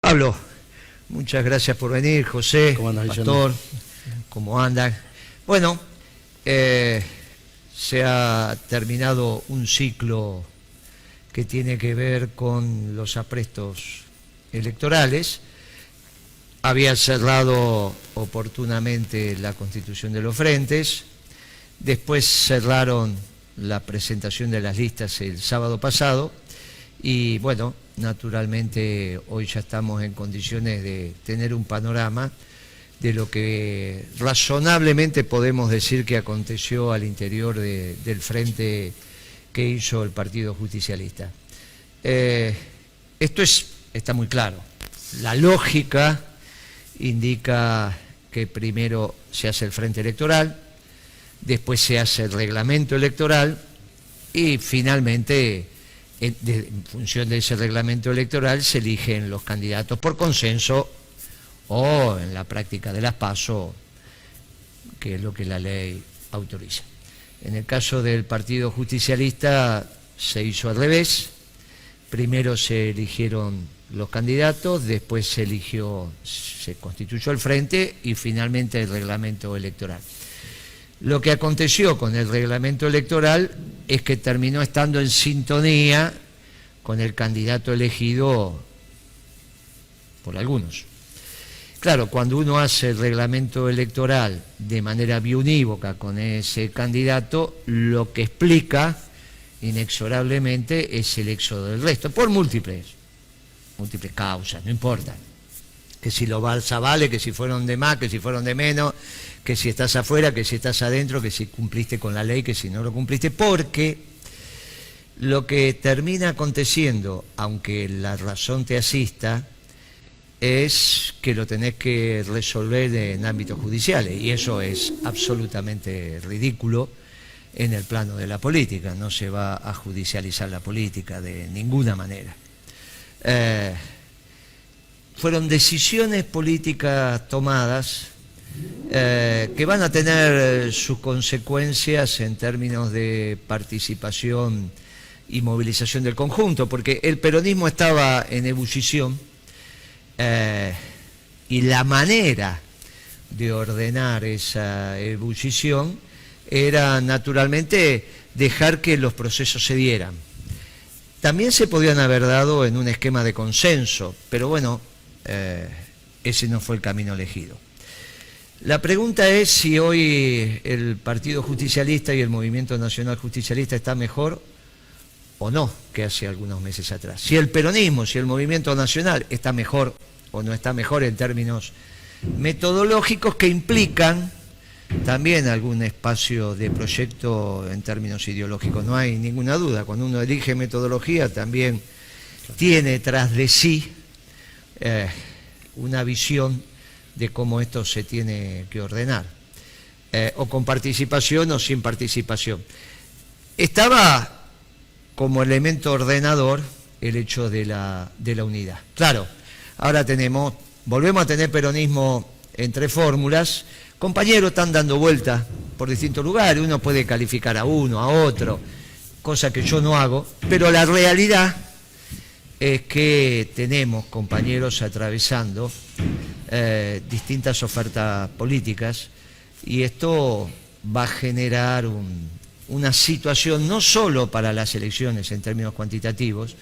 Pablo, muchas gracias por venir. José, ¿Cómo andas, Pastor, ¿cómo andan? Bueno, se ha terminado un ciclo que tiene que ver con los aprestos electorales. Había cerrado oportunamente la constitución de los frentes, después cerraron la presentación de las listas el sábado pasado y bueno, naturalmente hoy ya estamos en condiciones de tener un panorama de lo que razonablemente podemos decir que aconteció al interior del frente que hizo el Partido Justicialista. Esto está muy claro. La lógica indica que primero se hace el frente electoral, después se hace el reglamento electoral y finalmente, en función de ese reglamento electoral, se eligen los candidatos por consenso o en la práctica de las PASO, que es lo que la ley autoriza. En el caso del Partido Justicialista se hizo al revés. Primero se eligieron los candidatos, después se constituyó el frente y finalmente el reglamento electoral. Lo que aconteció con el reglamento electoral es que terminó estando en sintonía con el candidato elegido por algunos. Claro, cuando uno hace el reglamento electoral de manera biunívoca con ese candidato, lo que explica inexorablemente es el éxodo del resto, por múltiples causas, no importa. Que si los Balsa vale, que si fueron de más, que si fueron de menos, que si estás afuera, que si estás adentro, que si cumpliste con la ley, que si no lo cumpliste, porque lo que termina aconteciendo, aunque la razón te asista, es que lo tenés que resolver en ámbitos judiciales, y eso es absolutamente ridículo en el plano de la política. No se va a judicializar la política de ninguna manera. Fueron decisiones políticas tomadas que van a tener sus consecuencias en términos de participación y movilización del conjunto, porque el peronismo estaba en ebullición y la manera de ordenar esa ebullición era naturalmente dejar que los procesos se dieran. También se podían haber dado en un esquema de consenso, pero bueno, ese no fue el camino elegido. La pregunta es si hoy el Partido Justicialista y el Movimiento Nacional Justicialista está mejor o no que hace algunos meses atrás. Si el peronismo, si el Movimiento Nacional está mejor o no está mejor en términos metodológicos que implican también algún espacio de proyecto en términos ideológicos. No hay ninguna duda, cuando uno elige metodología también tiene tras de sí una visión de cómo esto se tiene que ordenar, o con participación o sin participación. Estaba como elemento ordenador el hecho de la unidad. Claro, ahora volvemos a tener peronismo entre fórmulas. Compañeros están dando vueltas por distintos lugares, uno puede calificar a uno, a otro, cosa que yo no hago, pero la realidad es que tenemos compañeros atravesando distintas ofertas políticas y esto va a generar una situación no solo para las elecciones en términos cuantitativos,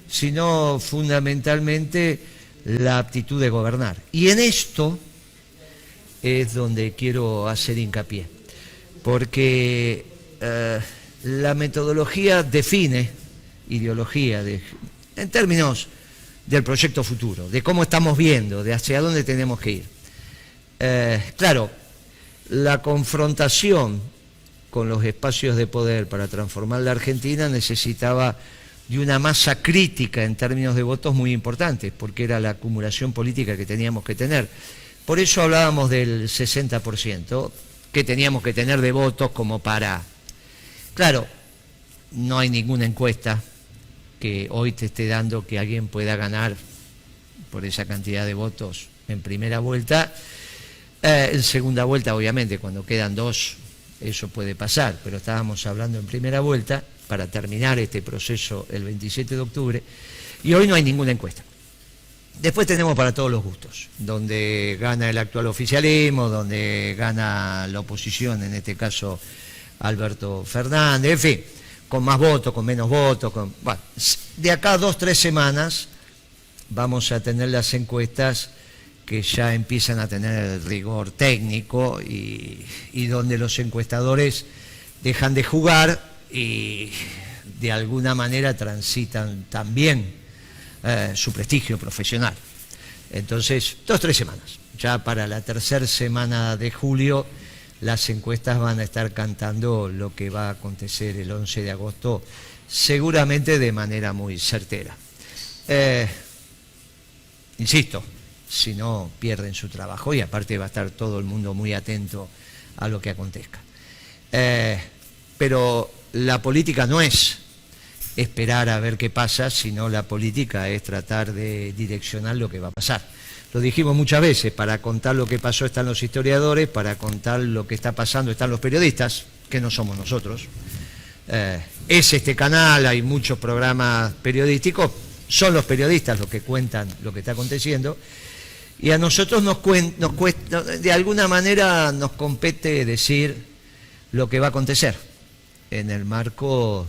sino fundamentalmente la aptitud de gobernar. Y en esto es donde quiero hacer hincapié, porque la metodología define ideología en términos del proyecto futuro, de cómo estamos viendo, de hacia dónde tenemos que ir. Claro, la confrontación con los espacios de poder para transformar la Argentina necesitaba de una masa crítica en términos de votos muy importantes, porque era la acumulación política que teníamos que tener. Por eso hablábamos del 60% que teníamos que tener de votos como para... Claro, no hay ninguna encuesta que hoy te esté dando que alguien pueda ganar por esa cantidad de votos en primera vuelta. En segunda vuelta, obviamente, cuando quedan dos, eso puede pasar, pero estábamos hablando en primera vuelta para terminar este proceso el 27 de octubre, y hoy no hay ninguna encuesta. Después tenemos para todos los gustos, donde gana el actual oficialismo, donde gana la oposición, en este caso Alberto Fernández, en fin, con más votos, con menos votos. Bueno, de acá a 2-3 semanas vamos a tener las encuestas que ya empiezan a tener el rigor técnico y donde los encuestadores dejan de jugar y de alguna manera transitan también su prestigio profesional. Entonces, 2-3 semanas. Ya para la tercera semana de julio las encuestas van a estar cantando lo que va a acontecer el 11 de agosto, seguramente de manera muy certera. Insisto, si no pierden su trabajo y aparte va a estar todo el mundo muy atento a lo que acontezca. Pero la política no es esperar a ver qué pasa, sino la política es tratar de direccionar lo que va a pasar. Lo dijimos muchas veces, para contar lo que pasó están los historiadores, para contar lo que está pasando están los periodistas, que no somos nosotros. Es este canal, hay muchos programas periodísticos, son los periodistas los que cuentan lo que está aconteciendo, y a nosotros de alguna manera nos compete decir lo que va a acontecer en el marco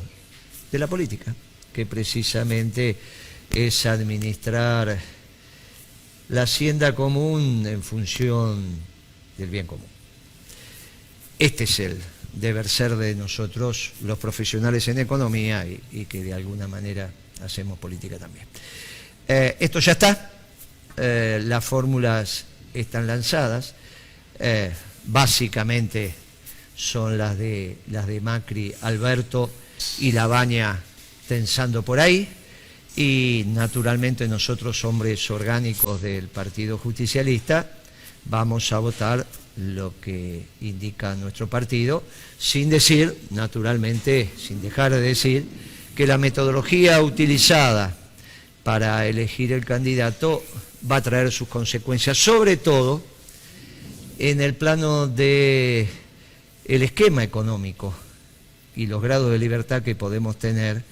de la política, que precisamente es administrar la hacienda común en función del bien común. Este es el deber ser de nosotros, los profesionales en economía y que de alguna manera hacemos política también. Esto ya está, las fórmulas están lanzadas, básicamente son las de Macri, Alberto y Labaña tensando por ahí, y naturalmente nosotros, hombres orgánicos del Partido Justicialista, vamos a votar lo que indica nuestro partido, sin decir, naturalmente, sin dejar de decir, que la metodología utilizada para elegir el candidato va a traer sus consecuencias, sobre todo en el plano del esquema económico y los grados de libertad que podemos tener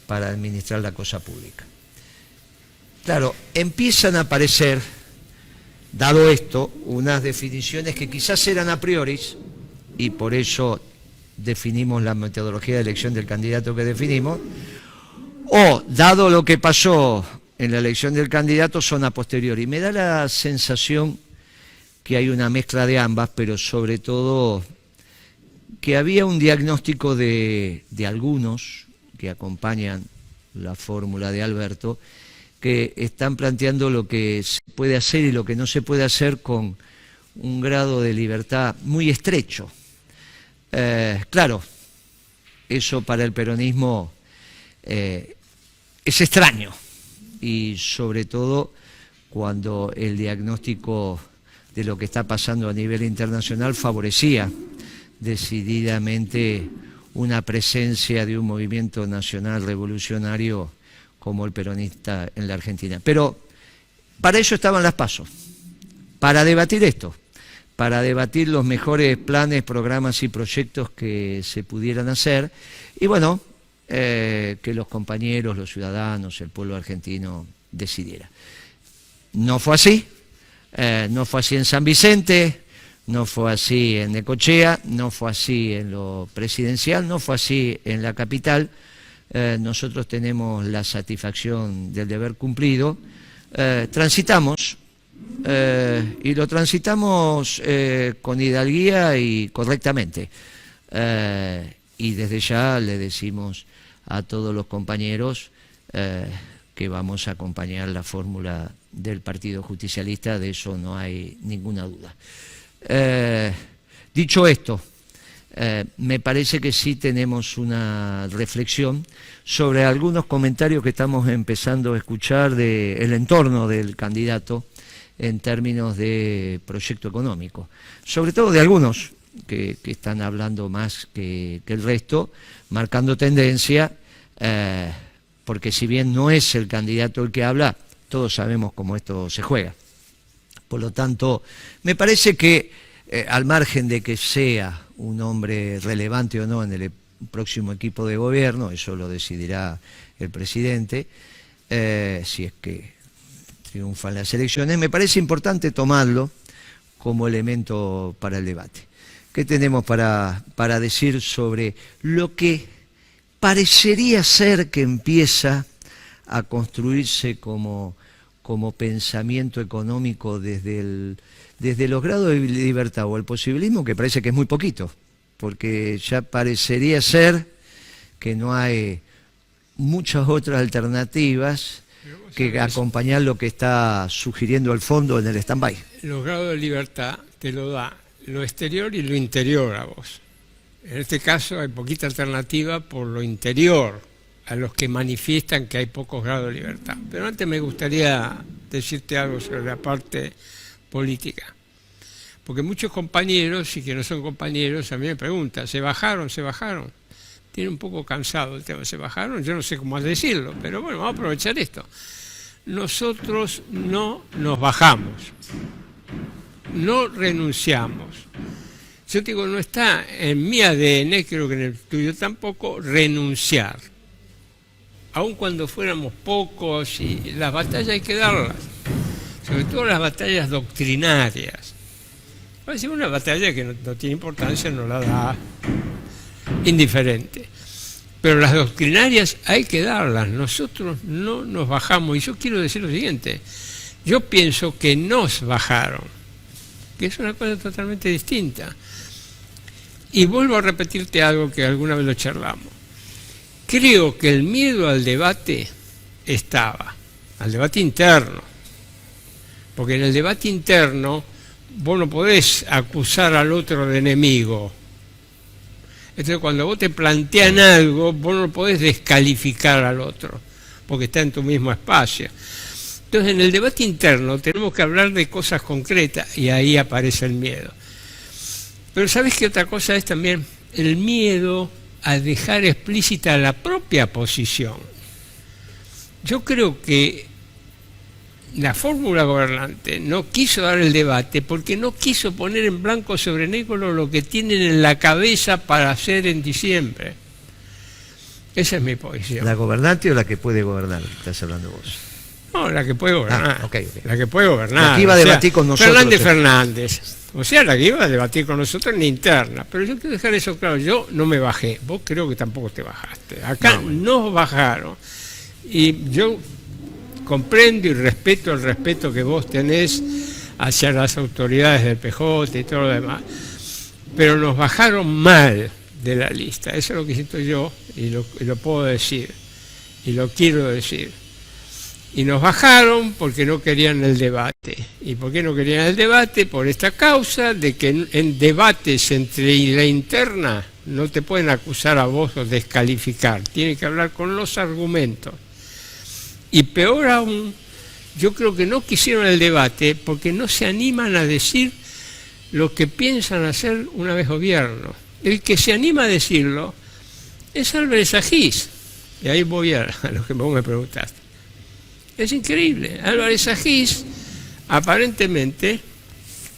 para administrar la cosa pública. Claro, empiezan a aparecer, dado esto, unas definiciones que quizás eran a priori, y por eso definimos la metodología de elección del candidato que definimos, o, dado lo que pasó en la elección del candidato, son a posteriori. Me da la sensación que hay una mezcla de ambas, pero sobre todo que había un diagnóstico de algunos que acompañan la fórmula de Alberto, que están planteando lo que se puede hacer y lo que no se puede hacer con un grado de libertad muy estrecho. Claro, eso para el peronismo es extraño, y sobre todo cuando el diagnóstico de lo que está pasando a nivel internacional favorecía decididamente una presencia de un movimiento nacional revolucionario como el peronista en la Argentina. Pero para eso estaban las PASO, para debatir esto, para debatir los mejores planes, programas y proyectos que se pudieran hacer, y bueno, que los compañeros, los ciudadanos, el pueblo argentino decidiera. No fue así, no fue así en San Vicente, no fue así en Necochea, no fue así en lo presidencial, no fue así en la capital. Nosotros tenemos la satisfacción del deber cumplido. Transitamos, y lo transitamos con hidalguía y correctamente. Y desde ya le decimos a todos los compañeros que vamos a acompañar la fórmula del Partido Justicialista, de eso no hay ninguna duda. Dicho esto, me parece que sí tenemos una reflexión sobre algunos comentarios que estamos empezando a escuchar del entorno del candidato en términos de proyecto económico, sobre todo de algunos que están hablando más que el resto, marcando tendencia, porque si bien no es el candidato el que habla, todos sabemos cómo esto se juega. Por lo tanto, me parece que al margen de que sea un hombre relevante o no en el próximo equipo de gobierno, eso lo decidirá el presidente, si es que triunfan las elecciones, me parece importante tomarlo como elemento para el debate. ¿Qué tenemos para decir sobre lo que parecería ser que empieza a construirse como pensamiento económico desde los grados de libertad o el posibilismo, que parece que es muy poquito, porque ya parecería ser que no hay muchas otras alternativas que acompañar lo que está sugiriendo el fondo en el stand-by? Los grados de libertad te lo da lo exterior y lo interior a vos. En este caso hay poquita alternativa por lo interior, a los que manifiestan que hay pocos grados de libertad. Pero antes me gustaría decirte algo sobre la parte política. Porque muchos compañeros y que no son compañeros a mí me preguntan, ¿se bajaron? ¿Se bajaron? Tiene un poco cansado el tema, ¿se bajaron? Yo no sé cómo decirlo, pero bueno, vamos a aprovechar esto. Nosotros no nos bajamos, no renunciamos. Yo te digo, no está en mi ADN, creo que en el tuyo tampoco, renunciar. Aun cuando fuéramos pocos, y las batallas hay que darlas, sobre todo las batallas doctrinarias. Va a ser una batalla que no tiene importancia, no la da indiferente. Pero las doctrinarias hay que darlas, nosotros no nos bajamos. Y yo quiero decir lo siguiente, yo pienso que nos bajaron, que es una cosa totalmente distinta. Y vuelvo a repetirte algo que alguna vez lo charlamos. Creo que el miedo al debate estaba, al debate interno, porque en el debate interno vos no podés acusar al otro de enemigo. Entonces cuando vos te plantean algo, vos no podés descalificar al otro, porque está en tu mismo espacio. Entonces en el debate interno tenemos que hablar de cosas concretas y ahí aparece el miedo. Pero ¿sabés qué otra cosa es también? El miedo a dejar explícita la propia posición. Yo creo que la fórmula gobernante no quiso dar el debate porque no quiso poner en blanco sobre negro lo que tienen en la cabeza para hacer en diciembre. Esa es mi posición. ¿La gobernante o la que puede gobernar? Estás hablando vos. No, la que puede gobernar. Okay. La que puede gobernar. La que iba a debatir con nosotros. Fernández. O sea, la que iba a debatir con nosotros en la interna. Pero yo quiero dejar eso claro. Yo no me bajé. Vos creo que tampoco te bajaste. Acá nos bajaron. Y yo comprendo y respeto el respeto que vos tenés hacia las autoridades del PJ y todo lo demás. Pero nos bajaron mal de la lista. Eso es lo que siento yo y lo puedo decir. Y lo quiero decir. Y nos bajaron porque no querían el debate. ¿Y por qué no querían el debate? Por esta causa de que en debates entre la interna no te pueden acusar a vos o descalificar. Tienen que hablar con los argumentos. Y peor aún, yo creo que no quisieron el debate porque no se animan a decir lo que piensan hacer una vez gobierno. El que se anima a decirlo es Álvarez Agís. Y ahí voy a lo que vos me preguntaste. Es increíble. Álvarez Agís aparentemente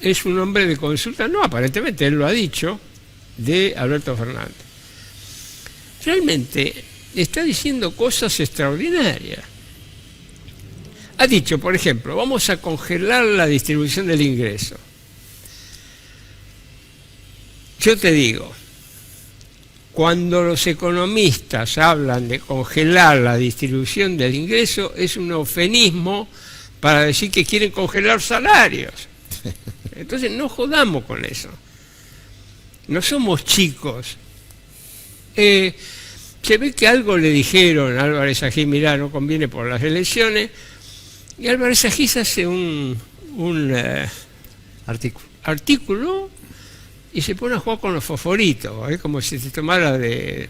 es un hombre de consulta, no aparentemente, él lo ha dicho, de Alberto Fernández. Realmente está diciendo cosas extraordinarias. Ha dicho, por ejemplo, vamos a congelar la distribución del ingreso. Yo te digo, cuando los economistas hablan de congelar la distribución del ingreso, es un eufemismo para decir que quieren congelar salarios. Entonces no jodamos con eso. No somos chicos. Se ve que algo le dijeron a Álvarez Agís, mirá, no conviene por las elecciones, y Álvarez Agís hace un artículo y se pone a jugar con los fosforitos, como si se tomara de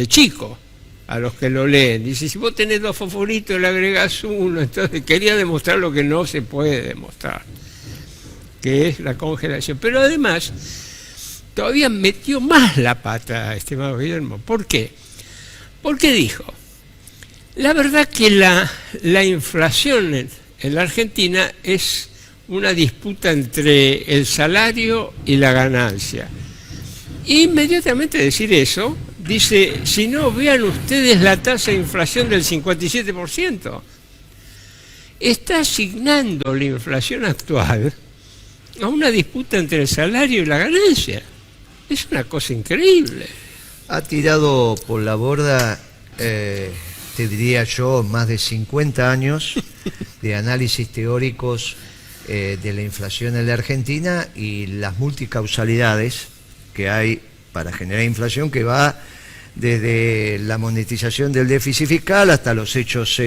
chico a los que lo leen. Dice, si vos tenés 2 fosforitos, le agregás 1, entonces quería demostrar lo que no se puede demostrar, que es la congelación. Pero además, todavía metió más la pata, estimado Guillermo. ¿Por qué? Porque dijo, la verdad que la inflación en la Argentina es una disputa entre el salario y la ganancia. Inmediatamente decir eso, dice, si no, vean ustedes la tasa de inflación del 57%. está asignando la inflación actual a una disputa entre el salario y la ganancia. Es una cosa increíble. Ha tirado por la borda, te diría yo, más de 50 años de análisis teóricos de la inflación en la Argentina y las multicausalidades que hay para generar inflación, que va desde la monetización del déficit fiscal hasta los hechos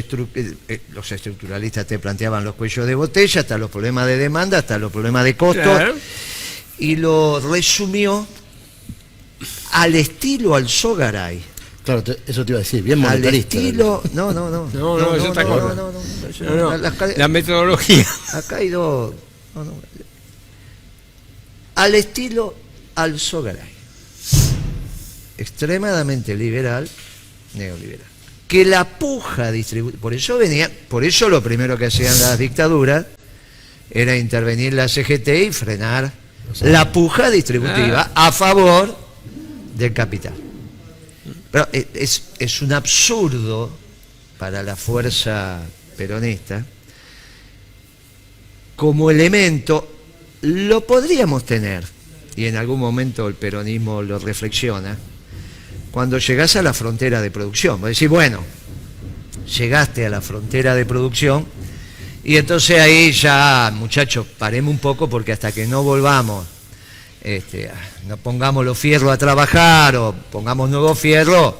los estructuralistas te planteaban los cuellos de botella, hasta los problemas de demanda, hasta los problemas de costos, claro. Y lo resumió al estilo Alzogaray. Claro, eso te iba a decir, bien monetarista. Al estilo, no, eso está claro. La metodología. Acá hay dos. Al estilo Alzogaray. Extremadamente liberal, neoliberal. Que la puja distributiva, por eso lo primero que hacían las dictaduras era intervenir la CGT y frenar la puja distributiva a favor del capital. Pero es un absurdo para la fuerza peronista. Como elemento lo podríamos tener, y en algún momento el peronismo lo reflexiona, cuando llegás a la frontera de producción. Vos decís, bueno, llegaste a la frontera de producción y entonces ahí ya, muchachos, paremos un poco porque hasta que no volvamos, no pongamos los fierros a trabajar o pongamos nuevos fierros,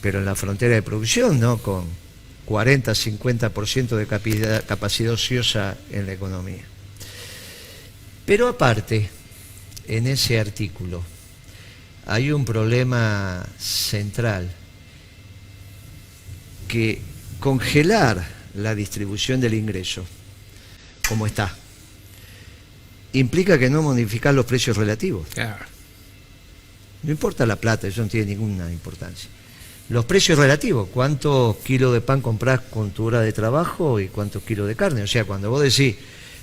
pero en la frontera de producción, ¿no? Con 40-50% de capacidad ociosa en la economía. Pero aparte, en ese artículo, hay un problema central, que congelar la distribución del ingreso, como está, implica que no modificar los precios relativos. Claro. No importa la plata, eso no tiene ninguna importancia. Los precios relativos, cuántos kilos de pan comprás con tu hora de trabajo y cuántos kilos de carne. O sea, cuando vos decís,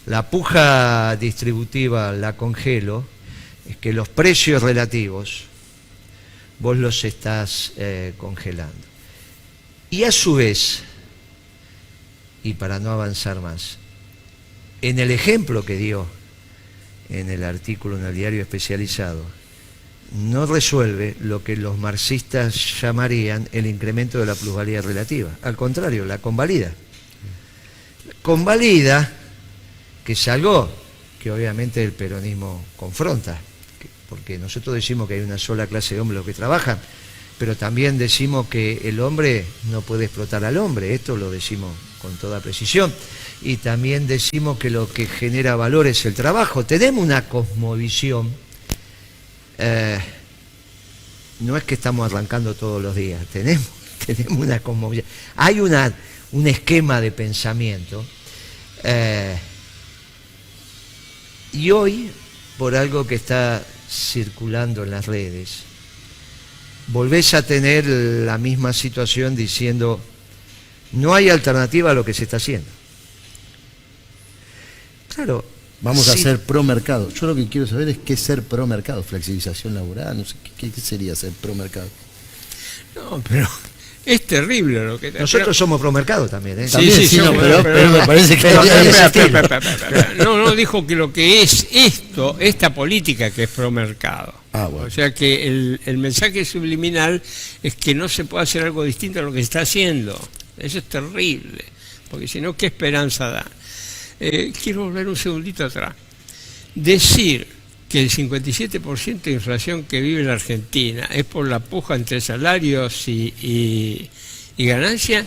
la puja distributiva la congelo, es que los precios relativos vos los estás congelando. Y a su vez, y para no avanzar más, en el ejemplo que dio en el artículo en el diario especializado, no resuelve lo que los marxistas llamarían el incremento de la plusvalía relativa. Al contrario, la convalida. Convalida, que es algo que obviamente el peronismo confronta, porque nosotros decimos que hay una sola clase de hombres los que trabajan, pero también decimos que el hombre no puede explotar al hombre, esto lo decimos con toda precisión, y también decimos que lo que genera valor es el trabajo. Tenemos una cosmovisión, no es que estamos arrancando todos los días, tenemos una cosmovisión, hay un esquema de pensamiento, y hoy, por algo que está circulando en las redes, volvés a tener la misma situación diciendo no hay alternativa a lo que se está haciendo. Claro, vamos a ser pro mercado. Yo lo que quiero saber es qué es ser pro mercado, flexibilización laboral, no sé qué sería ser pro mercado. No, pero es terrible lo que... Nosotros somos pro mercado también, ¿eh? También, sí, no, pero me parece que no, dijo que lo que es esta política que es pro mercado. Bueno. O sea que el mensaje subliminal es que no se puede hacer algo distinto a lo que se está haciendo. Eso es terrible, porque si no, ¿qué esperanza da? Quiero volver un segundito atrás. Decir que el 57% de inflación que vive la Argentina es por la puja entre salarios y ganancias,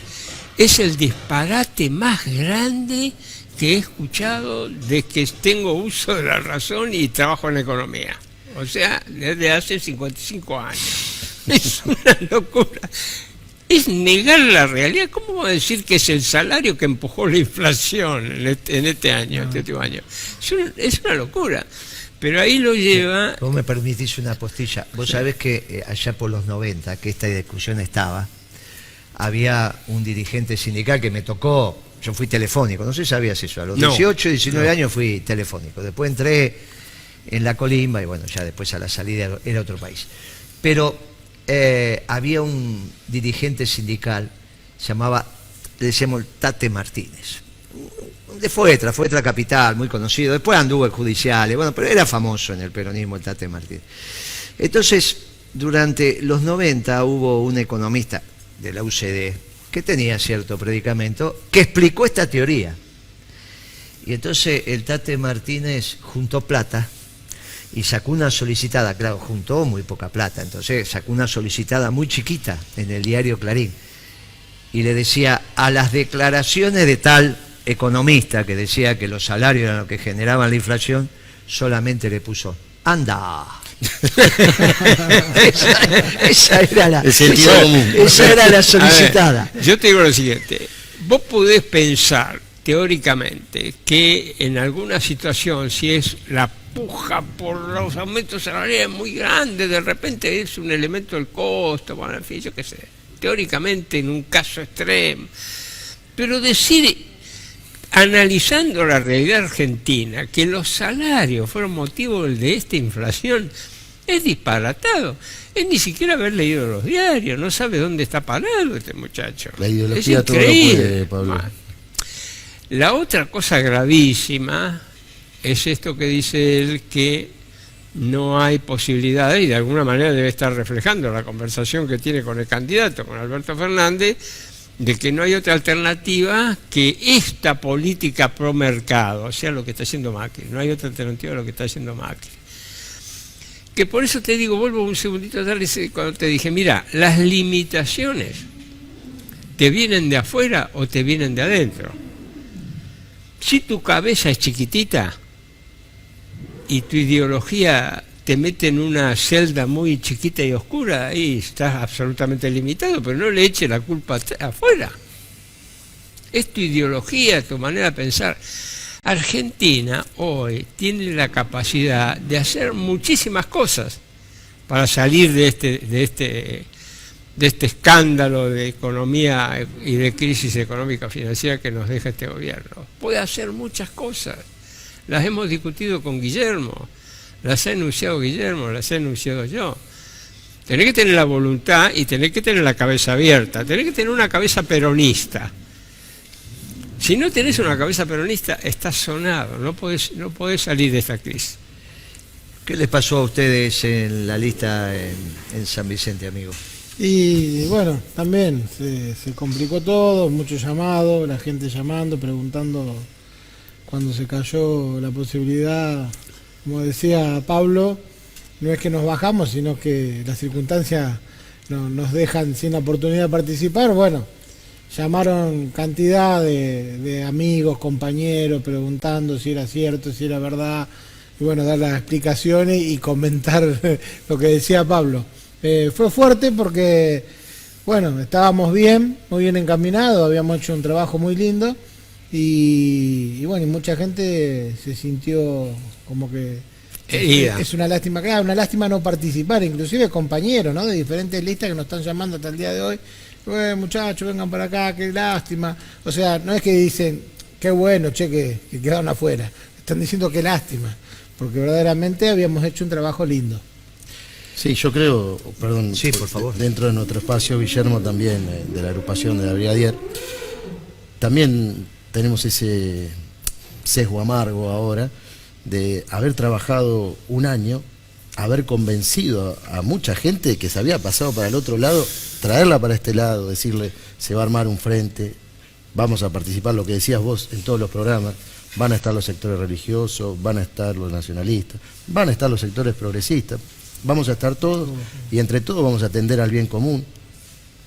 es el disparate más grande que he escuchado desde que tengo uso de la razón y trabajo en la economía. O sea, desde hace 55 años. Es una locura. Es negar la realidad. ¿Cómo vamos a decir que es el salario que empujó la inflación en este año, este último año? Es una locura. Pero ahí lo lleva... Vos me permitís una postilla. Vos sabés que allá por los 90, que esta discusión estaba, había un dirigente sindical que me tocó, yo fui telefónico, no sé si sabías eso, a los 18, 19 años fui telefónico. Después entré en la Colimba y bueno, ya después a la salida era otro país. Pero había un dirigente sindical, le decíamos Tate Martínez, de Fuetra Capital, muy conocido. Después anduvo en judiciales, bueno, pero era famoso en el peronismo el Tate Martínez. Entonces, durante los 90 hubo un economista de la UCD que tenía cierto predicamento que explicó esta teoría. Y entonces el Tate Martínez juntó plata y sacó una solicitada, claro, juntó muy poca plata, entonces sacó una solicitada muy chiquita en el diario Clarín y le decía a las declaraciones de tal economista que decía que los salarios eran lo que generaban la inflación, solamente le puso ¡anda! esa era la solicitada. Ver, yo te digo lo siguiente, vos podés pensar teóricamente que en alguna situación, si es la puja por los aumentos salariales muy grande, de repente es un elemento del costo, bueno, en fin, yo qué sé, teóricamente en un caso extremo, pero decir, analizando la realidad argentina, que los salarios fueron motivo de esta inflación, es disparatado. Es ni siquiera haber leído los diarios, no sabe dónde está parado este muchacho. La ideología es todo lo puede, Pablo. La otra cosa gravísima es esto que dice él, que no hay posibilidades, y de alguna manera debe estar reflejando la conversación que tiene con el candidato, con Alberto Fernández, de que no hay otra alternativa que esta política pro mercado, o sea, lo que está haciendo Macri. No hay otra alternativa a lo que está haciendo Macri. Que por eso te digo, vuelvo un segundito atrás, cuando te dije, mira, las limitaciones te vienen de afuera o te vienen de adentro. Si tu cabeza es chiquitita y tu ideología te mete en una celda muy chiquita y oscura, ahí estás absolutamente limitado, pero no le eches la culpa afuera. Es tu ideología, tu manera de pensar. Argentina hoy tiene la capacidad de hacer muchísimas cosas para salir de este escándalo de economía y de crisis económica financiera que nos deja este gobierno. Puede hacer muchas cosas. Las hemos discutido con Guillermo, las ha enunciado Guillermo, las he enunciado yo. Tenés que tener la voluntad y tenés que tener la cabeza abierta, tenés que tener una cabeza peronista. Si no tenés una cabeza peronista, estás sonado, no podés salir de esta crisis. ¿Qué les pasó a ustedes en la lista en San Vicente, amigo? Y bueno, también se complicó todo, muchos llamados, la gente llamando, preguntando cuando se cayó la posibilidad, como decía Pablo, no es que nos bajamos, sino que las circunstancias nos dejan sin la oportunidad de participar. Bueno, llamaron cantidad de amigos, compañeros, preguntando si era cierto, si era verdad, y bueno, dar las explicaciones y comentar lo que decía Pablo. Fue fuerte porque, bueno, estábamos bien, muy bien encaminados, habíamos hecho un trabajo muy lindo y bueno, y mucha gente se sintió como que es una lástima, claro, una lástima no participar, inclusive compañeros, ¿no?, de diferentes listas que nos están llamando hasta el día de hoy. Muchachos, vengan para acá, qué lástima. O sea, no es que dicen, qué bueno, che, que quedaron afuera. Están diciendo qué lástima, porque verdaderamente habíamos hecho un trabajo lindo. Sí, yo creo, perdón, sí, por favor. Dentro de nuestro espacio, Guillermo, también de la agrupación de la Brigadier, también tenemos ese sesgo amargo ahora de haber trabajado un año, haber convencido a mucha gente que se había pasado para el otro lado, traerla para este lado, decirle, se va a armar un frente, vamos a participar, lo que decías vos en todos los programas, van a estar los sectores religiosos, van a estar los nacionalistas, van a estar los sectores progresistas, vamos a estar todos y entre todos vamos a atender al bien común,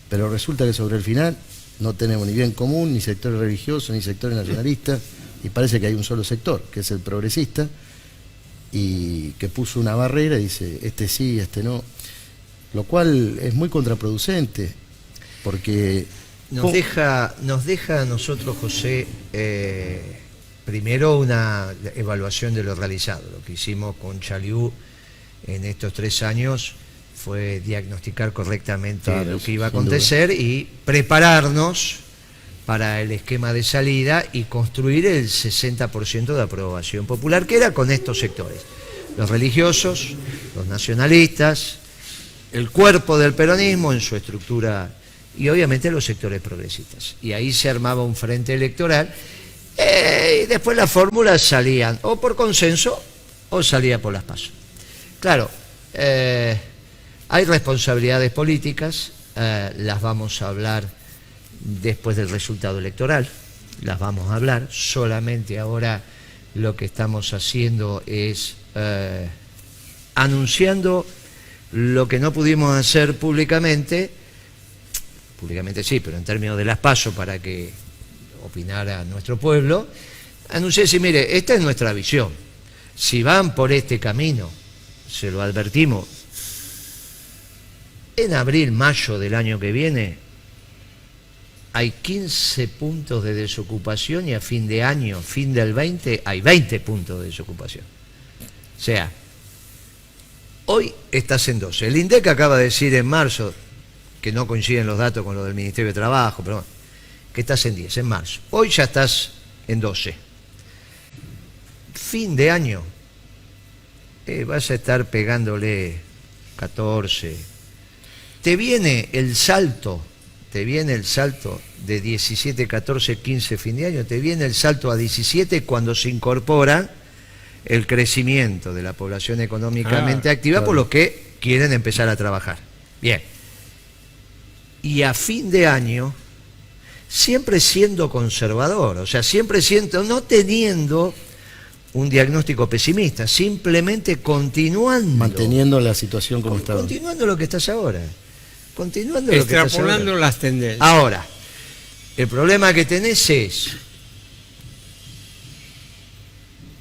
pero resulta que sobre el final no tenemos ni bien común, ni sectores religiosos, ni sectores nacionalistas, y parece que hay un solo sector, que es el progresista, y que puso una barrera y dice, este sí, este no, lo cual es muy contraproducente, porque nos deja a nosotros, José, primero una evaluación de lo realizado. Lo que hicimos con Chaliú en estos 3 años fue diagnosticar correctamente lo que iba a acontecer y prepararnos para el esquema de salida y construir el 60% de aprobación popular, que era con estos sectores: los religiosos, los nacionalistas, el cuerpo del peronismo en su estructura y obviamente los sectores progresistas. Y ahí se armaba un frente electoral Y después las fórmulas salían o por consenso o salía por las PASO. Claro, hay responsabilidades políticas, las vamos a hablar después del resultado electoral, las vamos a hablar. Solamente ahora lo que estamos haciendo es anunciando lo que no pudimos hacer públicamente sí, pero en términos de las PASO, para que opinara nuestro pueblo, anuncié decir, mire, esta es nuestra visión. Si van por este camino, se lo advertimos, en abril, mayo del año que viene, hay 15 puntos de desocupación y a fin de año, fin del 20, hay 20 puntos de desocupación. O sea, hoy estás en 12. El INDEC acaba de decir en marzo, que no coinciden los datos con los del Ministerio de Trabajo, pero bueno, que estás en 10, en marzo. Hoy ya estás en 12. Fin de año, vas a estar pegándole 14. Te viene el salto de 17, 14, 15 fin de año, te viene el salto a 17 cuando se incorpora el crecimiento de la población económicamente activa, claro, por lo que quieren empezar a trabajar. Bien. Y a fin de año, siempre siendo conservador, o sea, siempre siendo, no teniendo un diagnóstico pesimista, simplemente continuando. Manteniendo la situación como estaba. Continuando lo que estás ahora. Continuando lo que estás ahora. Extrapolando las tendencias. Ahora, el problema que tenés es,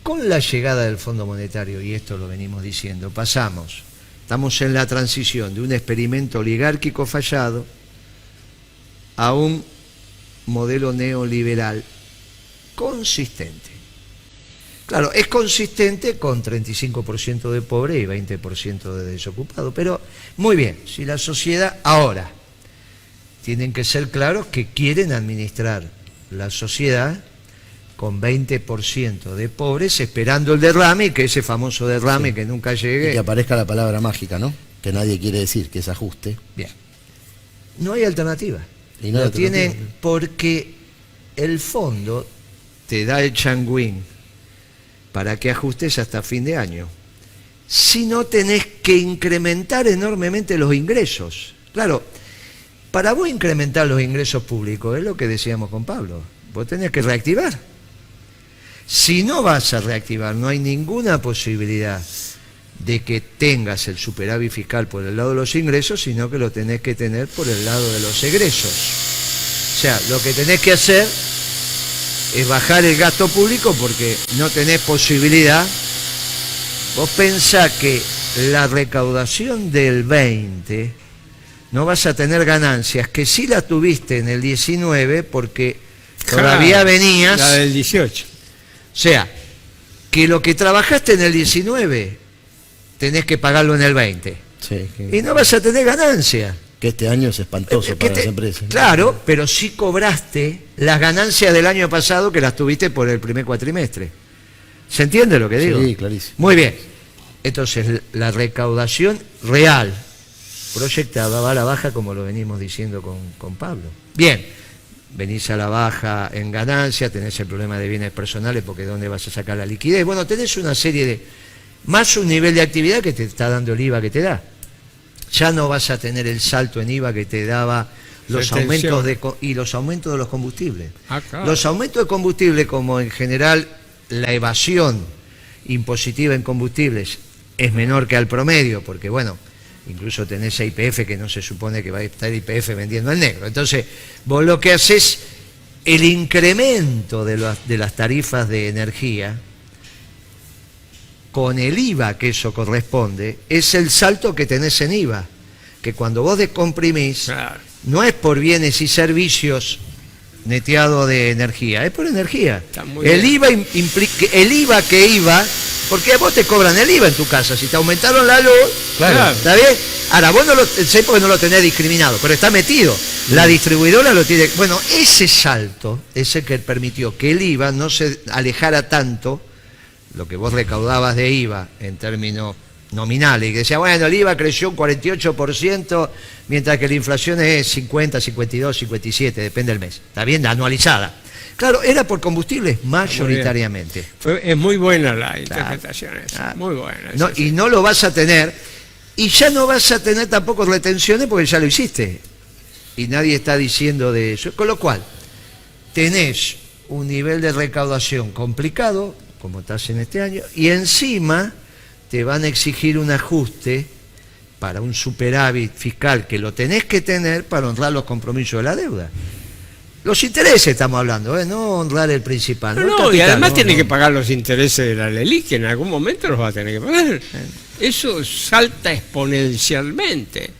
con la llegada del Fondo Monetario, y esto lo venimos diciendo, estamos en la transición de un experimento oligárquico fallado a un modelo neoliberal consistente. Claro, es consistente con 35% de pobre y 20% de desocupado, pero muy bien, si la sociedad ahora tienen que ser claros que quieren administrar la sociedad con 20% de pobres, esperando el derrame, y que ese famoso derrame, sí, que nunca llegue. Y que aparezca la palabra mágica, ¿no? Que nadie quiere decir, que es ajuste. Bien. No hay alternativa. Y no hay alternativa. Tienen, porque el fondo te da el changuín para que ajustes hasta fin de año. Si no, tenés que incrementar enormemente los ingresos. Claro, para vos incrementar los ingresos públicos, es lo que decíamos con Pablo, vos tenés que reactivar. Si no vas a reactivar, no hay ninguna posibilidad de que tengas el superávit fiscal por el lado de los ingresos, sino que lo tenés que tener por el lado de los egresos. O sea, lo que tenés que hacer es bajar el gasto público, porque no tenés posibilidad. Vos pensás que la recaudación del 20 no vas a tener ganancias, que sí las tuviste en el 19, porque todavía venías... La del 18. O sea, que lo que trabajaste en el 19 tenés que pagarlo en el 20. Sí, y no vas a tener ganancia. Que este año es espantoso para las empresas. Claro, pero sí cobraste las ganancias del año pasado, que las tuviste por el primer cuatrimestre. ¿Se entiende lo que digo? Sí, clarísimo. Muy bien. Entonces, la recaudación real proyectada va a la baja, como lo venimos diciendo con Pablo. Bien, venís a la baja en ganancia, tenés el problema de bienes personales, porque ¿dónde vas a sacar la liquidez? Bueno, tenés una serie de... más un nivel de actividad que te está dando el IVA que te da. Ya no vas a tener el salto en IVA que te daba los aumentos y los aumentos de los combustibles. Claro. Los aumentos de combustible, como en general la evasión impositiva en combustibles es menor que al promedio, porque bueno, incluso tenés a YPF, que no se supone que va a estar YPF vendiendo al negro. Entonces, vos lo que haces, el incremento de las tarifas de energía, con el IVA que eso corresponde, es el salto que tenés en IVA, que cuando vos descomprimís, Claro. no es por bienes y servicios neteado de energía, es por energía. El IVA implica, el IVA que IVA, porque a vos te cobran el IVA en tu casa, si te aumentaron la luz, Claro. ¿está bien? Ahora, vos no lo sé, porque no lo tenés discriminado, pero está metido. La distribuidora lo tiene. Bueno, ese salto es el que permitió que el IVA no se alejara tanto, lo que vos recaudabas de IVA en términos nominales, y que decía, bueno, el IVA creció un 48%, mientras que la inflación es 50, 52, 57, depende del mes. Está bien, anualizada. Claro, era por combustibles mayoritariamente. Es muy buena la interpretación esa, muy buena. No, y no lo vas a tener, y ya no vas a tener tampoco retenciones porque ya lo hiciste. Y nadie está diciendo de eso. Con lo cual, tenés un nivel de recaudación complicado, como estás en este año, y encima te van a exigir un ajuste para un superávit fiscal que lo tenés que tener para honrar los compromisos de la deuda. Los intereses estamos hablando, no honrar el principal. No, capital, y además no, tiene que pagar los intereses de la LELIQ, que en algún momento los va a tener que pagar. Eso salta exponencialmente.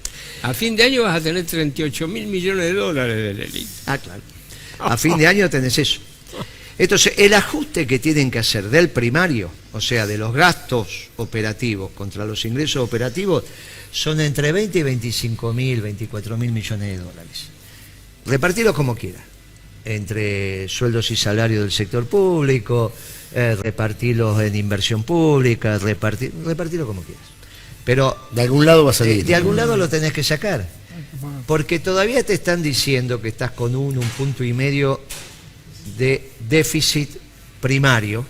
A fin de año vas a tener 38.000 millones de dólares de LELIQ. Ah, claro. A fin de año tenés eso. Entonces, el ajuste que tienen que hacer del primario, o sea, de los gastos operativos contra los ingresos operativos, son entre 20 y 25.000, 24.000 millones de dólares. Repartirlos como quieras, entre sueldos y salarios del sector público, repartirlos en inversión pública, repartirlo como quieras. Pero De algún lado va a salir. de algún lado lo tenés que sacar, porque todavía te están diciendo que estás con un punto y medio de déficit primario,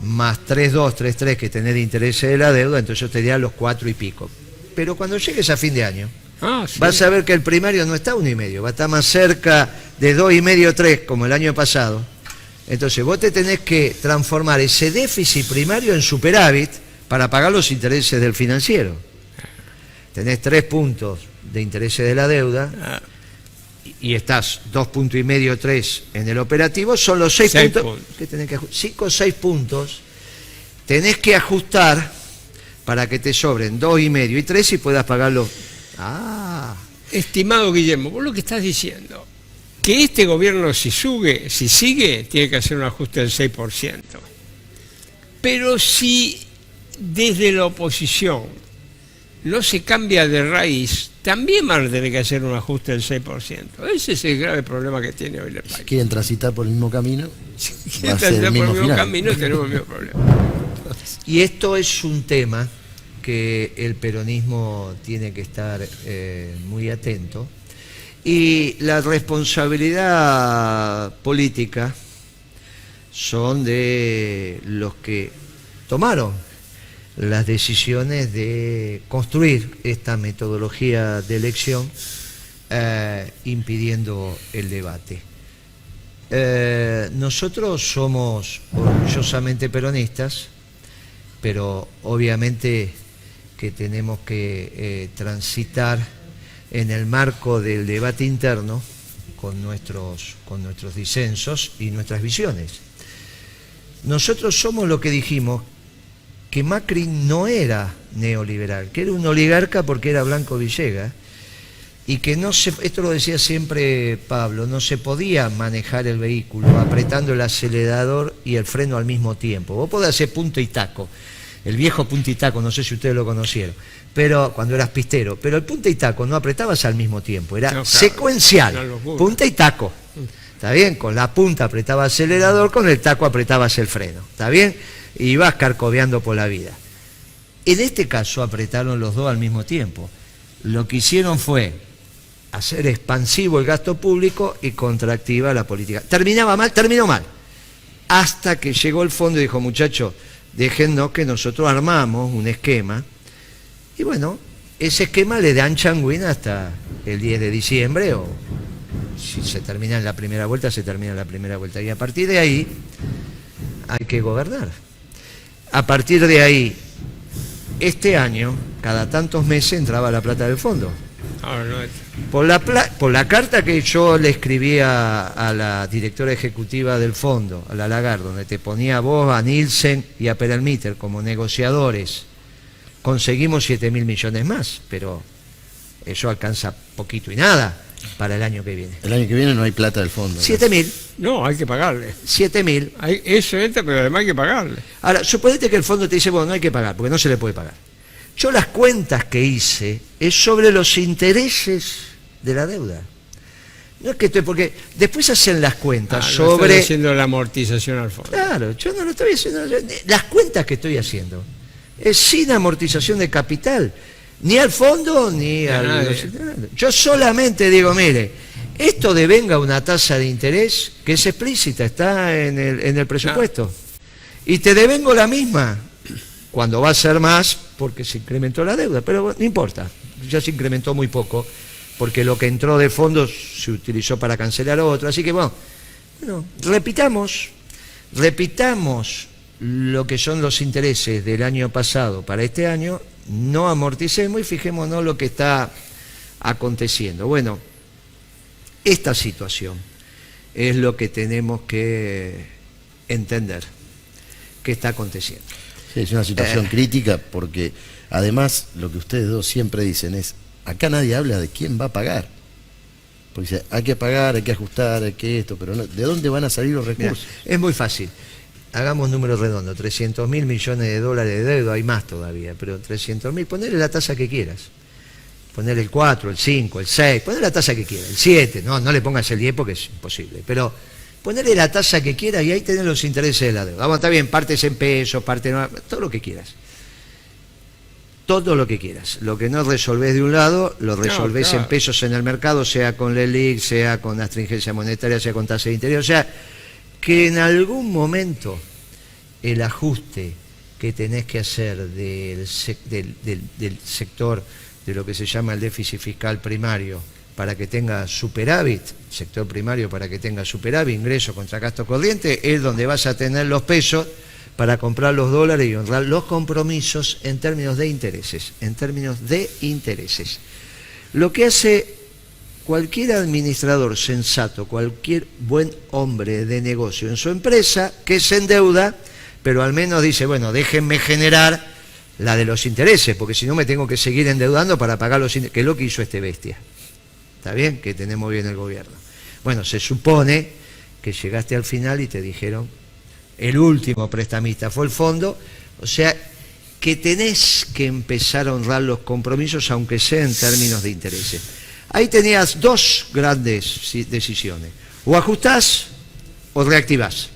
más 3,2, 3,3 que tenés de intereses de la deuda, entonces yo te diría los 4 y pico. Pero cuando llegues a fin de año, Sí. vas a ver que el primario no está a 1,5, va a estar más cerca de 2,5, 3, como el año pasado. Entonces vos te tenés que transformar ese déficit primario en superávit para pagar los intereses del financiero. Tenés 3 puntos de intereses de la deuda y estás 2,5, 3 en el operativo, son los 6 puntos que tenés que ajustar. 5 o 6 puntos tenés que ajustar para que te sobren 2,5 y 3 y puedas pagarlo. Estimado Guillermo, vos lo que estás diciendo, que este gobierno si sigue, tiene que hacer un ajuste del 6%. Pero si desde la oposición no se cambia de raíz, también van a tener que hacer un ajuste del 6%. Ese es el grave problema que tiene hoy el país. Si quieren transitar por el mismo camino, Si va a ser el por mismo el mismo final. camino tenemos el mismo problema. Y esto es un tema que el peronismo tiene que estar muy atento. Y la responsabilidad política son de los que tomaron las decisiones de construir esta metodología de elección impidiendo el debate. Nosotros somos orgullosamente peronistas, pero obviamente que tenemos que transitar en el marco del debate interno con nuestros disensos y nuestras visiones. Nosotros somos lo que dijimos, que Macri no era neoliberal, que era un oligarca porque era Blanco Villegas, y que esto lo decía siempre Pablo, no se podía manejar el vehículo apretando el acelerador y el freno al mismo tiempo. Vos podés hacer punto y taco, el viejo punta y taco, no sé si ustedes lo conocieron, pero cuando eras pistero, pero el punta y taco no apretabas al mismo tiempo, era secuencial, punta y taco. ¿Está bien? Con la punta apretabas acelerador, con el taco apretabas el freno. ¿Está bien? Y ibas carcobeando por la vida. En este caso apretaron los dos al mismo tiempo. Lo que hicieron fue hacer expansivo el gasto público y contractiva la política. Terminó mal. Hasta que llegó el fondo y dijo, muchachos, déjennos que nosotros armamos un esquema. Y bueno, ese esquema le dan changuín hasta el 10 de diciembre, o si se termina en la primera vuelta, se termina en la primera vuelta. Y a partir de ahí hay que gobernar. A partir de ahí, este año, cada tantos meses entraba la plata del fondo. Por la carta que yo le escribía a la directora ejecutiva del fondo, a la Lagarde, donde te ponía a vos, a Nielsen y a Perelmiter como negociadores, conseguimos 7.000 millones más, pero eso alcanza poquito y nada para el año que viene. El año que viene no hay plata del fondo. 7.000. No, hay que pagarle. 7.000. Eso entra, pero además hay que pagarle. Ahora, suponete que el fondo te dice, bueno, no hay que pagar, porque no se le puede pagar. Yo las cuentas que hice es sobre los intereses de la deuda. No es que porque después hacen las cuentas sobre... Estoy haciendo la amortización al fondo. Claro, yo no lo estoy haciendo. Las cuentas que estoy haciendo Es sin amortización de capital, ni al fondo ni al... Yo solamente digo, mire, esto devenga una tasa de interés que es explícita, está en el presupuesto. Y te devengo la misma, cuando va a ser más, porque se incrementó la deuda, pero no importa, ya se incrementó muy poco, porque lo que entró de fondos se utilizó para cancelar otro. Así que bueno, repitamos lo que son los intereses del año pasado para este año, no amorticemos y fijémonos lo que está aconteciendo. Bueno, esta situación es lo que tenemos que entender que está aconteciendo. Sí, es una situación crítica porque además lo que ustedes dos siempre dicen es, acá nadie habla de quién va a pagar. Porque dice, hay que pagar, hay que ajustar, hay que esto, pero no, ¿de dónde van a salir los recursos? Mirá, es muy fácil. Hagamos números redondos, 300.000 millones de dólares de deuda, hay más todavía, pero 300.000, ponele la tasa que quieras. Poner el 4, el 5, el 6, poner la tasa que quieras, el 7, no le pongas el 10 porque es imposible, pero ponerle la tasa que quieras y ahí tenés los intereses de la deuda. Vamos, está bien, partes en pesos, partes no, todo lo que quieras. Todo lo que quieras. Lo que no resolvés de un lado, lo resolvés en pesos en el mercado, sea con la LELIQ, sea con astringencia monetaria, sea con tasa de interés. O sea, que en algún momento el ajuste que tenés que hacer del sector de lo que se llama el déficit fiscal primario para que tenga superávit, sector primario para que tenga superávit, ingreso contra gasto corriente, es donde vas a tener los pesos para comprar los dólares y honrar los compromisos en términos de intereses, Lo que hace cualquier administrador sensato, cualquier buen hombre de negocio en su empresa, que se endeuda, pero al menos dice, bueno, déjenme generar la de los intereses, porque si no me tengo que seguir endeudando para pagar los intereses, que es lo que hizo este bestia. ¿Está bien? Que tenemos bien el gobierno. Bueno, se supone que llegaste al final y te dijeron, el último prestamista fue el fondo, o sea, que tenés que empezar a honrar los compromisos, aunque sea en términos de intereses. Ahí tenías dos grandes decisiones, o ajustás o reactivás.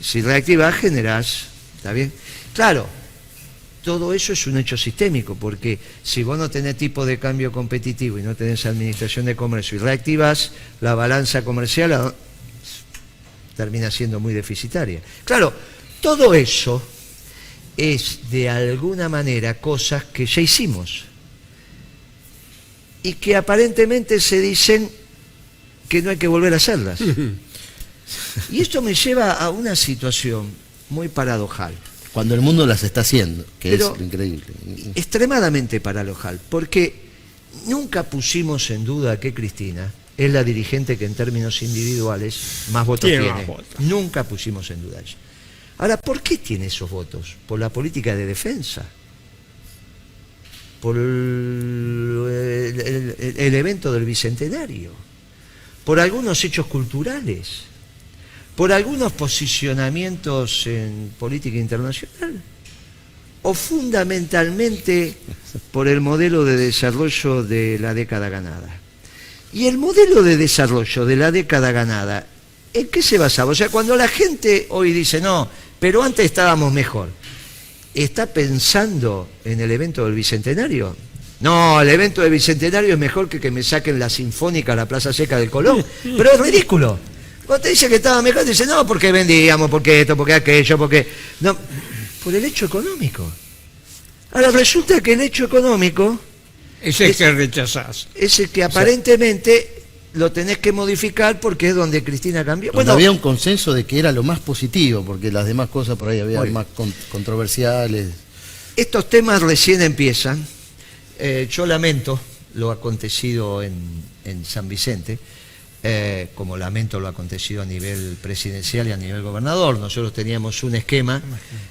Si reactivás, generás, ¿está bien? Claro, todo eso es un hecho sistémico, porque si vos no tenés tipo de cambio competitivo y no tenés administración de comercio y reactivás, la balanza comercial termina siendo muy deficitaria. Claro, todo eso es de alguna manera cosas que ya hicimos y que aparentemente se dicen que no hay que volver a hacerlas. Y esto me lleva a una situación muy paradojal. Cuando el mundo las está haciendo, que es increíble. Extremadamente paradojal, porque nunca pusimos en duda que Cristina es la dirigente que en términos individuales más votos tiene. Nunca pusimos en duda eso. Ahora, ¿por qué tiene esos votos? Por la política de defensa, por el evento del Bicentenario, por algunos hechos culturales, por algunos posicionamientos en política internacional, o fundamentalmente por el modelo de desarrollo de la década ganada. Y el modelo de desarrollo de la década ganada, ¿en qué se basaba? O sea, cuando la gente hoy dice, no, pero antes estábamos mejor, ¿está pensando en el evento del Bicentenario? No, el evento del Bicentenario es mejor que me saquen la Sinfónica a la Plaza Seca del Colón. Pero es ridículo. Cuando te dice que estaba mejor, te dice, no, porque vendíamos, porque esto, porque aquello, porque... No, por el hecho económico. Ahora, resulta que el hecho económico... Es el que rechazás. Es el que aparentemente lo tenés que modificar porque es donde Cristina cambió. Bueno, había un consenso de que era lo más positivo, porque las demás cosas por ahí había más controversiales. Estos temas recién empiezan. Yo lamento lo acontecido en San Vicente, como lamento lo acontecido a nivel presidencial y a nivel gobernador. Nosotros teníamos un esquema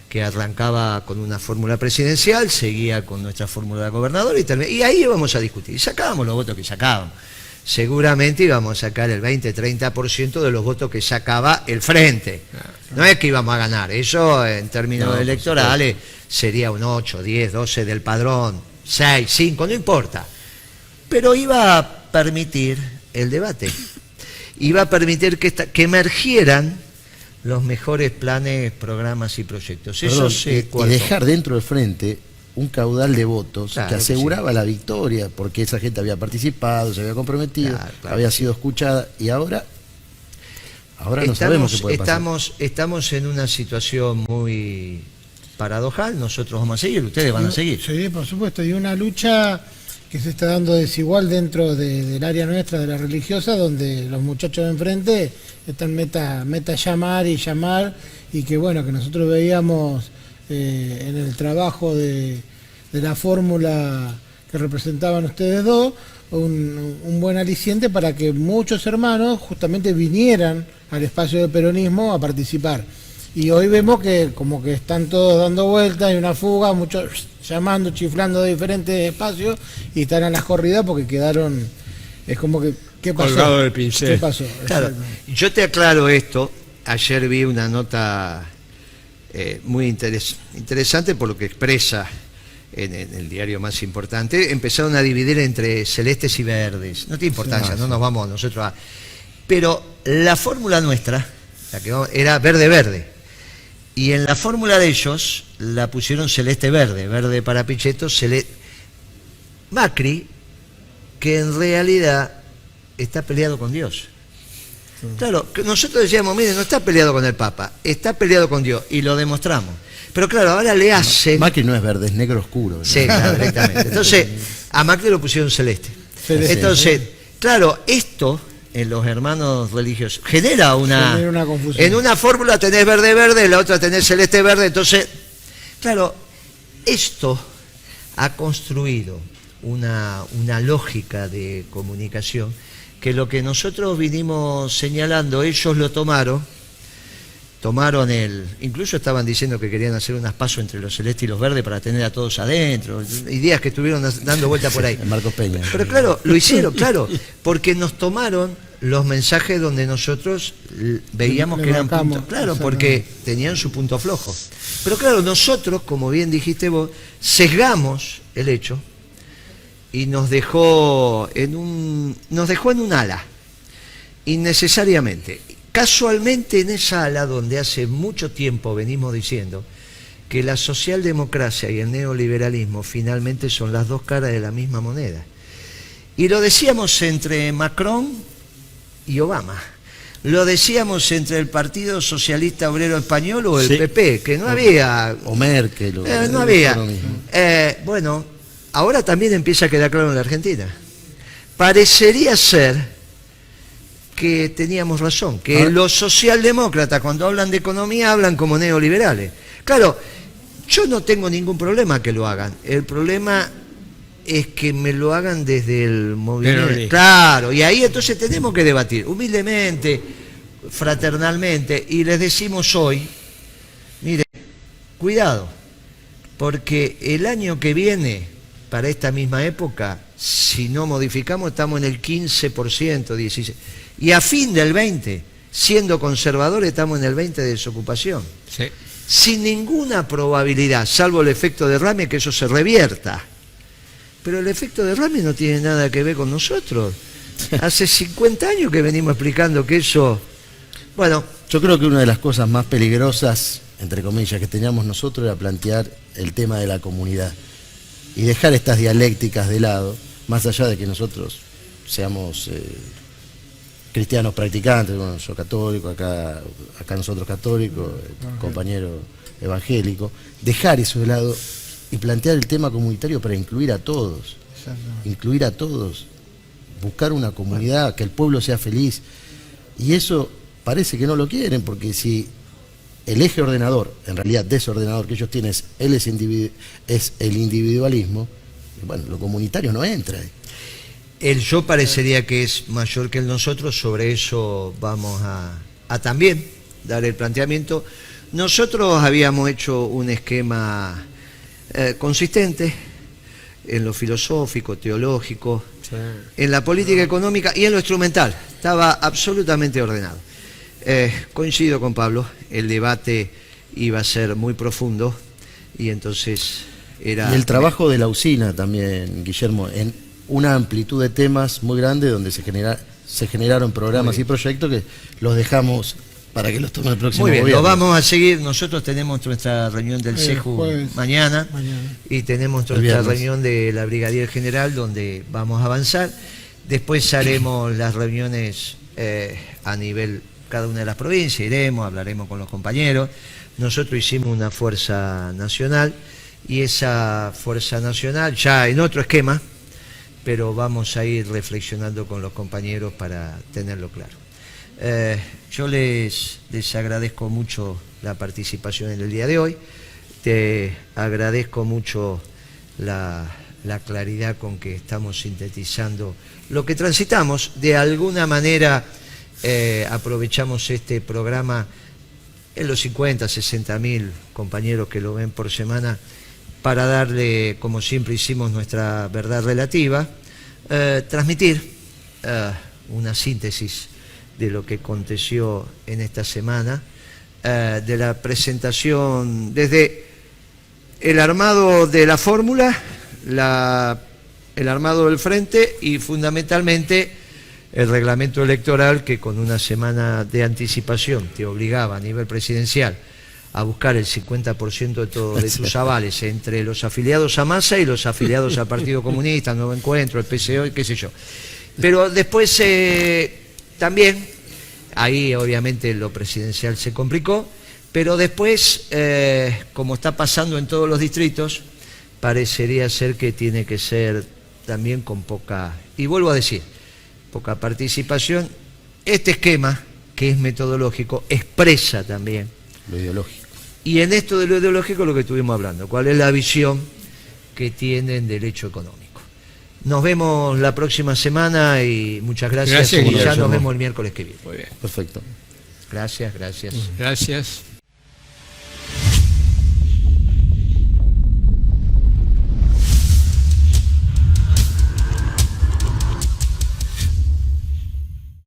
que arrancaba con una fórmula presidencial, seguía con nuestra fórmula de gobernador y ahí íbamos a discutir. Y sacábamos los votos que sacábamos. Seguramente íbamos a sacar el 20-30% de los votos que sacaba el Frente. No es que íbamos a ganar, eso en términos electorales sería un 8, 10, 12 del padrón, 6, 5, no importa. Pero iba a permitir el debate. Iba a permitir que emergieran los mejores planes, programas y proyectos. Perdón, Eso se y cuartó. dejar dentro del frente un caudal de votos Claro que que aseguraba la victoria, porque esa gente había participado, se había comprometido, Claro había que sido escuchada, y ahora no sabemos qué puede pasar. Estamos en una situación muy paradojal, nosotros vamos a seguir, ustedes van a seguir. Sí, por supuesto, y una lucha que se está dando desigual dentro del área nuestra, de la religiosa, donde los muchachos de enfrente están meta llamar, y que bueno, que nosotros veíamos en el trabajo de la fórmula que representaban ustedes dos, un buen aliciente para que muchos hermanos justamente vinieran al espacio del peronismo a participar. Y hoy vemos que como que están todos dando vueltas, hay una fuga, muchos llamando, chiflando de diferentes espacios, y están a las corridas porque quedaron, es como que, ¿qué pasó? Colgado del pincel. ¿Qué pasó? Claro, yo te aclaro esto, ayer vi una nota muy interesante por lo que expresa en el diario más importante. Empezaron a dividir entre celestes y verdes, no tiene importancia, no nos vamos nosotros a... Pero la fórmula nuestra, la que era verde-verde, y en la fórmula de ellos la pusieron celeste-verde, verde para Pichetto, Macri, que en realidad está peleado con Dios. Claro, que nosotros decíamos, mire, no está peleado con el Papa, está peleado con Dios, y lo demostramos. Pero claro, ahora le hacen... Macri no es verde, es negro oscuro, ¿no? Sí, claro, directamente. Entonces, a Macri lo pusieron celeste. Celeste. Entonces, claro, esto en los hermanos religiosos genera una confusión. En una fórmula tenés verde-verde, en la otra tenés celeste-verde, entonces, claro, esto ha construido una lógica de comunicación que lo que nosotros vinimos señalando, ellos lo tomaron incluso estaban diciendo que querían hacer unas pasos entre los celestes y los verdes para tener a todos adentro, ideas que estuvieron dando vuelta por ahí. Marcos Peña. Pero claro, lo hicieron, claro, porque nos tomaron los mensajes donde nosotros veíamos que eran puntos, claro, porque tenían su punto flojo. Pero claro, nosotros, como bien dijiste vos, sesgamos el hecho y nos dejó en un ala, innecesariamente. Casualmente en esa ala donde hace mucho tiempo venimos diciendo que la socialdemocracia y el neoliberalismo finalmente son las dos caras de la misma moneda. Y lo decíamos entre Macron y Obama. Lo decíamos entre el Partido Socialista Obrero Español o el PP, que no había... O Merkel. no había. Bueno, ahora también empieza a quedar claro en la Argentina. Parecería ser que teníamos razón, que los socialdemócratas cuando hablan de economía hablan como neoliberales. Claro, yo no tengo ningún problema que lo hagan. El problema es que me lo hagan desde el movimiento. Claro, y ahí entonces tenemos que debatir humildemente, fraternalmente, y les decimos hoy, mire, cuidado, porque el año que viene, para esta misma época, si no modificamos, estamos en el 15%, 16%. Y a fin del 20, siendo conservadores, estamos en el 20% de desocupación. Sí. Sin ninguna probabilidad, salvo el efecto derrame, que eso se revierta. Pero el efecto derrame no tiene nada que ver con nosotros. Hace 50 años que venimos explicando que eso... Bueno, yo creo que una de las cosas más peligrosas, entre comillas, que teníamos nosotros era plantear el tema de la comunidad y dejar estas dialécticas de lado, más allá de que nosotros seamos cristianos practicantes, bueno, yo católico, acá nosotros católicos, compañero evangélico, dejar eso de lado y plantear el tema comunitario para incluir a todos, buscar una comunidad, que el pueblo sea feliz, y eso parece que no lo quieren, porque si el eje ordenador, en realidad desordenador que ellos tienen, es el individualismo, bueno, lo comunitario no entra ahí. El yo parecería que es mayor que el nosotros, sobre eso vamos a también dar el planteamiento. Nosotros habíamos hecho un esquema consistente en lo filosófico, teológico, en la política económica y en lo instrumental. Estaba absolutamente ordenado. Coincido con Pablo, el debate iba a ser muy profundo y entonces era... Y el trabajo de la usina también, Guillermo, en una amplitud de temas muy grande donde se generaron programas y proyectos que los dejamos para que los tome el próximo Muy bien, gobierno. lo vamos a seguir. Nosotros tenemos nuestra reunión del El CEJU jueves. mañana y tenemos El nuestra viernes. reunión de la Brigadier General donde vamos a avanzar. Después haremos las reuniones a nivel cada una de las provincias, iremos, hablaremos con los compañeros. Nosotros hicimos una fuerza nacional y esa fuerza nacional ya en otro esquema, pero vamos a ir reflexionando con los compañeros para tenerlo claro. Yo les agradezco mucho la participación en el día de hoy, te agradezco mucho la claridad con que estamos sintetizando lo que transitamos. De alguna manera aprovechamos este programa en los 50, 60 mil compañeros que lo ven por semana para darle, como siempre hicimos, nuestra verdad relativa, transmitir una síntesis de lo que aconteció en esta semana, de la presentación desde el armado de la fórmula, el armado del frente y fundamentalmente el reglamento electoral que con una semana de anticipación te obligaba a nivel presidencial a buscar el 50% de tus avales entre los afiliados a Massa y los afiliados al Partido Comunista, Nuevo Encuentro, el PCO y qué sé yo. Pero después también, ahí obviamente lo presidencial se complicó, pero después, como está pasando en todos los distritos, parecería ser que tiene que ser también con poca, y vuelvo a decir, poca participación. Este esquema, que es metodológico, expresa también Lo ideológico. y en esto de lo ideológico lo que estuvimos hablando, cuál es la visión que tienen del hecho económico. Nos vemos la próxima semana y muchas gracias. Gracias, Y ya Guillermo. nos vemos el miércoles que viene. Muy bien. Perfecto. Gracias, gracias. Gracias.